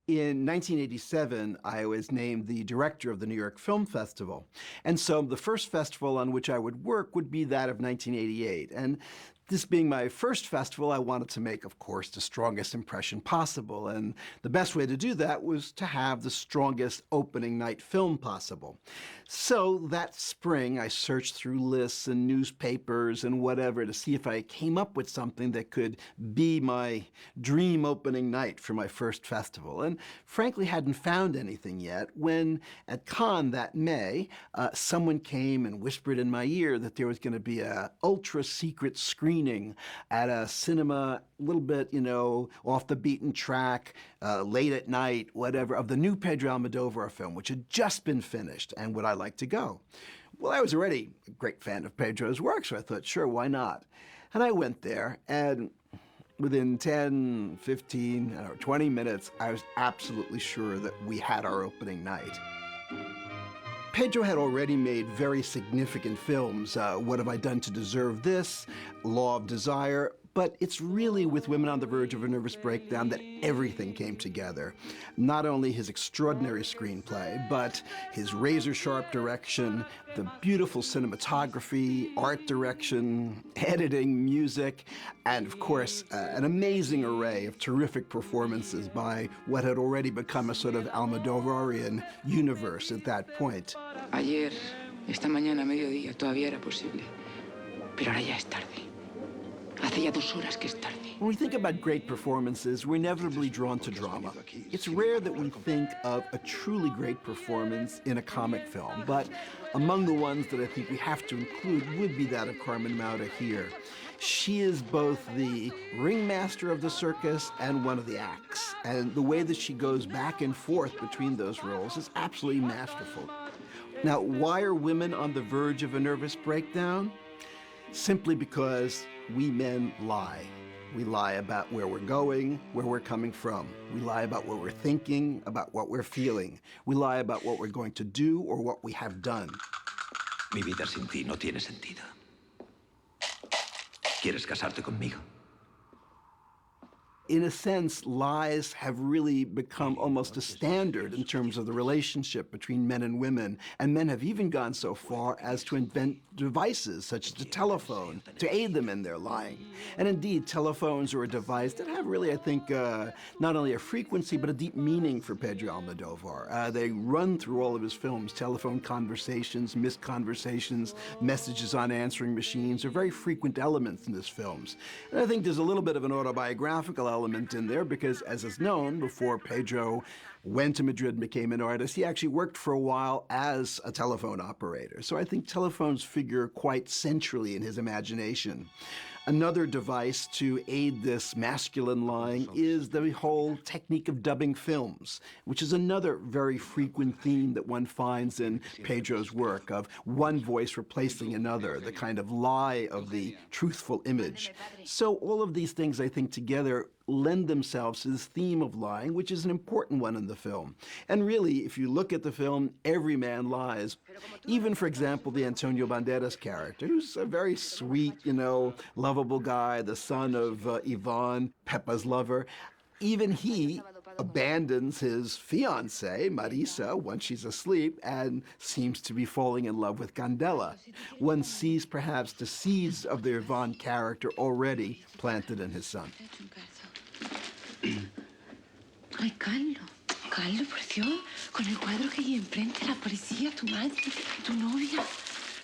In 1987, I was named the director of the New York Film Festival. And so the first festival on which I would work would be that of 1988. And this being my first festival, I wanted to make, of course, the strongest impression possible. And the best way to do that was to have the strongest opening night film possible. So that spring, I searched through lists and newspapers and whatever to see if I came up with something that could be my dream opening night for my first festival. And frankly, hadn't found anything yet when at Cannes that May, someone came and whispered in my ear that there was going to be a ultra-secret screening at a cinema, a little bit, off the beaten track, late at night, whatever, of the new Pedro Almodovar film, which had just been finished, and would I like to go? Well, I was already a great fan of Pedro's work, so I thought, sure, why not? And I went there, and within 10, 15, 20 minutes, I was absolutely sure that we had our opening night. Pedro had already made very significant films. What Have I Done to Deserve This? Law of Desire. But it's really with Women on the Verge of a Nervous Breakdown that everything came together. Not only his extraordinary screenplay, but his razor-sharp direction, the beautiful cinematography, art direction, editing, music, and of course, an amazing array of terrific performances by what had already become a sort of Almodovarian universe at that point. Ayer, esta mañana a mediodía, todavía era posible. Pero ahora ya es tarde. Hace ya 2 horas que es tarde. When we think about great performances, we're inevitably drawn to drama. It's rare that we think of a truly great performance in a comic film, but among the ones that I think we have to include would be that of Carmen Maura here. She is both the ringmaster of the circus and one of the acts, and the way that she goes back and forth between those roles is absolutely masterful. Now, why are women on the verge of a nervous breakdown? Simply because we men lie. We lie about where we're going, where we're coming from. We lie about what we're thinking, about what we're feeling. We lie about what we're going to do or what we have done. Mi vida sin ti no tiene sentido. ¿Quieres casarte conmigo? In a sense, lies have really become almost a standard in terms of the relationship between men and women, and men have even gone so far as to invent devices such as the telephone to aid them in their lying. And indeed, telephones are a device that have really, I think, not only a frequency but a deep meaning for Pedro Almodovar. They run through all of his films. Telephone conversations, missed conversations, messages on answering machines are very frequent elements in his films. And I think there's a little bit of an autobiographical element in there because, as is known, before Pedro went to Madrid and became an artist, he actually worked for a while as a telephone operator. So I think telephones figure quite centrally in his imagination. Another device to aid this masculine lying is the whole technique of dubbing films, which is another very frequent theme that one finds in Pedro's work, of one voice replacing another, the kind of lie of the truthful image. So all of these things, I think, together lend themselves to this theme of lying, which is an important one in the film. And really, if you look at the film, every man lies. Even, for example, the Antonio Banderas character, who's a very sweet, lovable guy, the son of Yvonne, Pepa's lover. Even he abandons his fiancée, Marisa, once she's asleep, and seems to be falling in love with Candela. One sees perhaps the seeds of the Yvonne character already planted in his son. Ay, Carlo, por Dios, con el cuadro que hay enfrente, la policía, tu madre, tu novia.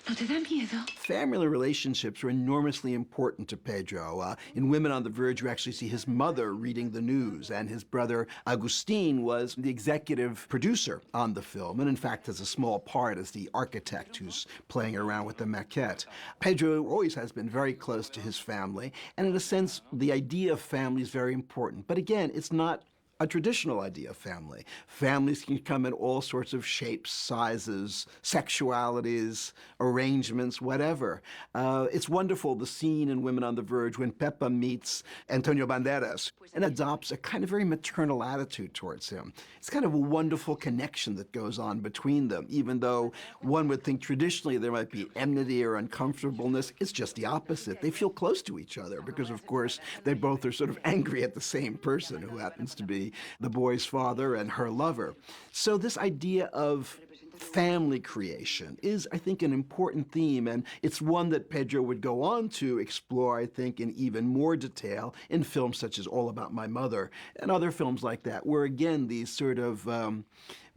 ¿No te da miedo? Family relationships are enormously important to Pedro. In Women on the Verge, you actually see his mother reading the news, and his brother Agustin was the executive producer on the film, and in fact has a small part as the architect who's playing around with the maquette. Pedro always has been very close to his family, and in a sense, the idea of family is very important. But again, it's not a traditional idea of family. Families can come in all sorts of shapes, sizes, sexualities, arrangements, whatever. It's wonderful, the scene in Women on the Verge when Pepa meets Antonio Banderas and adopts a kind of very maternal attitude towards him. It's kind of a wonderful connection that goes on between them, even though one would think traditionally there might be enmity or uncomfortableness. It's just the opposite. They feel close to each other because, of course, they both are sort of angry at the same person who happens to be the boy's father and her lover. So this idea of family creation is, I think, an important theme, and it's one that Pedro would go on to explore, I think, in even more detail in films such as All About My Mother and other films like that, where, again, these sort of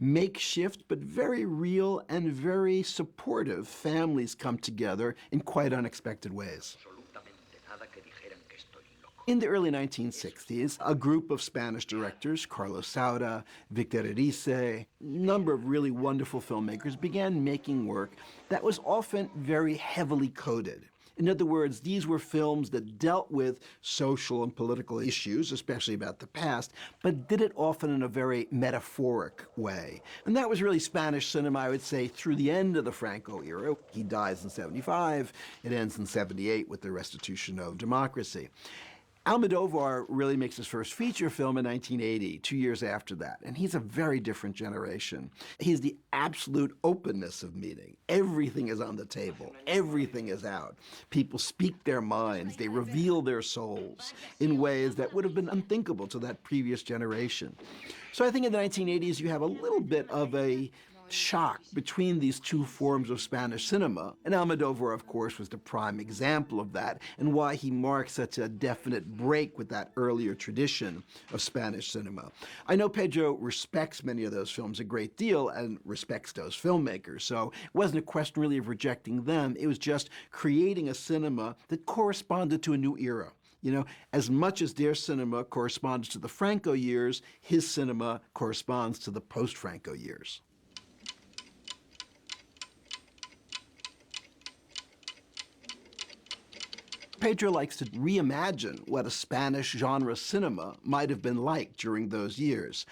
makeshift but very real and very supportive families come together in quite unexpected ways. In the early 1960s, a group of Spanish directors, Carlos Saura, Victor Erice, a number of really wonderful filmmakers, began making work that was often very heavily coded. In other words, these were films that dealt with social and political issues, especially about the past, but did it often in a very metaphoric way. And that was really Spanish cinema, I would say, through the end of the Franco era. He dies in 75. It ends in 78 with the restitution of democracy. Almodovar really makes his first feature film in 1980, 2 years after that, and he's a very different generation. He's the absolute openness of meaning. Everything is on the table. Everything is out. People speak their minds. They reveal their souls in ways that would have been unthinkable to that previous generation. So I think in the 1980s you have a little bit of a shock between these two forms of Spanish cinema. And Almodovar, of course, was the prime example of that, and why he marked such a definite break with that earlier tradition of Spanish cinema. I know Pedro respects many of those films a great deal and respects those filmmakers, so it wasn't a question really of rejecting them. It was just creating a cinema that corresponded to a new era. You know, as much as their cinema corresponds to the Franco years, his cinema corresponds to the post-Franco years. Pedro likes to reimagine what a Spanish genre cinema might have been like during those years.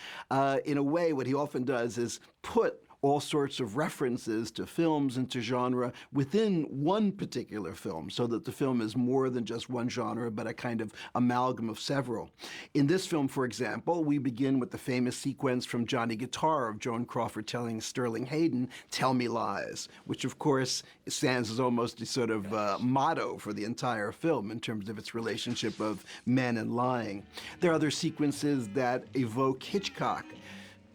In a way, what he often does is put all sorts of references to films and to genre within one particular film, so that the film is more than just one genre, but a kind of amalgam of several. In this film, for example, we begin with the famous sequence from Johnny Guitar of Joan Crawford telling Sterling Hayden, "Tell me lies," which of course stands as almost a sort of motto for the entire film in terms of its relationship of men and lying. There are other sequences that evoke Hitchcock.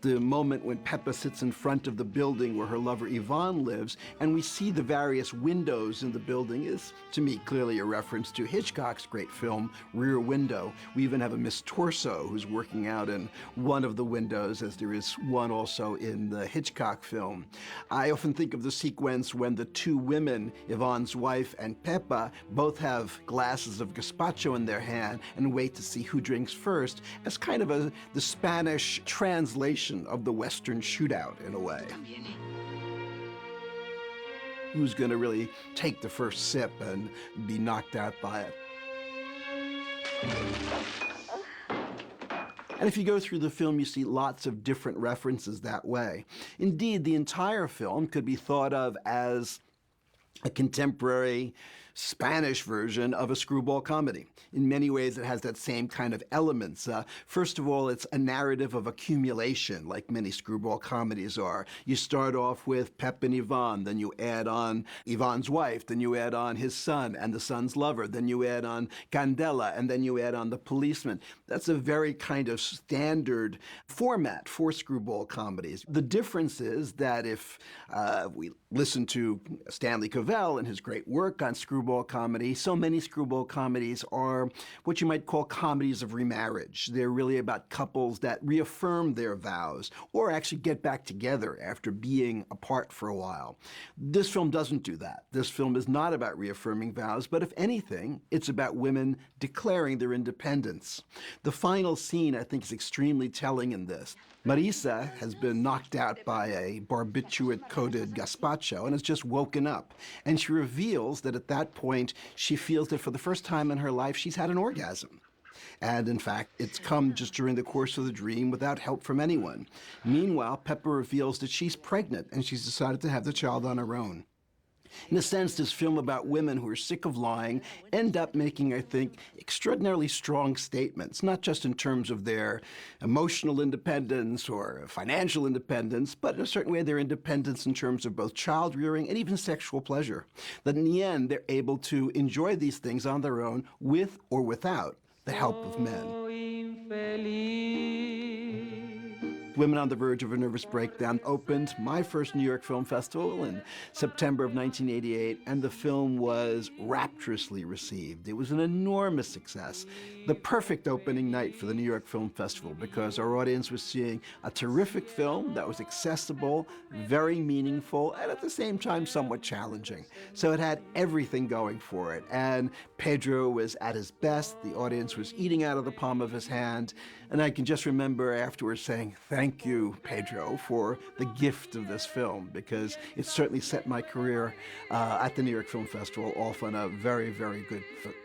The moment when Pepa sits in front of the building where her lover Yvonne lives, and we see the various windows in the building is, to me, clearly a reference to Hitchcock's great film, Rear Window. We even have a Miss Torso who's working out in one of the windows, as there is one also in the Hitchcock film. I often think of the sequence when the two women, Yvonne's wife and Pepa, both have glasses of gazpacho in their hand and wait to see who drinks first, as kind of the Spanish translation of the Western shootout, in a way. Who's going to really take the first sip and be knocked out by it? And if you go through the film, you see lots of different references that way. Indeed, the entire film could be thought of as a contemporary Spanish version of a screwball comedy. In many ways, it has that same kind of elements. First of all, it's a narrative of accumulation, like many screwball comedies are. You start off with Pep and Yvonne, then you add on Yvonne's wife, then you add on his son and the son's lover, then you add on Candela, and then you add on the policeman. That's a very kind of standard format for screwball comedies. The difference is that if we listen to Stanley Cavell and his great work on screwball comedy, so many screwball comedies are what you might call comedies of remarriage. They're really about couples that reaffirm their vows or actually get back together after being apart for a while. This film doesn't do that. This film is not about reaffirming vows, but if anything, it's about women declaring their independence. The final scene, I think, is extremely telling in this. Marisa has been knocked out by a barbiturate-coated gazpacho and has just woken up. And she reveals that at that point, she feels that for the first time in her life, she's had an orgasm. And in fact, it's come just during the course of the dream without help from anyone. Meanwhile, Pepper reveals that she's pregnant and she's decided to have the child on her own. In a sense, this film about women who are sick of lying end up making, I think, extraordinarily strong statements, not just in terms of their emotional independence or financial independence, but in a certain way their independence in terms of both child rearing and even sexual pleasure. That in the end, they're able to enjoy these things on their own with or without the help of men. Women on the Verge of a Nervous Breakdown opened my first New York Film Festival in September of 1988, and the film was rapturously received. It was an enormous success. The perfect opening night for the New York Film Festival, because our audience was seeing a terrific film that was accessible, very meaningful, and at the same time somewhat challenging. So it had everything going for it. And Pedro was at his best. The audience was eating out of the palm of his hand. And I can just remember afterwards saying, thank you, Pedro, for the gift of this film, because it certainly set my career at the New York Film Festival off on a very, very good foot.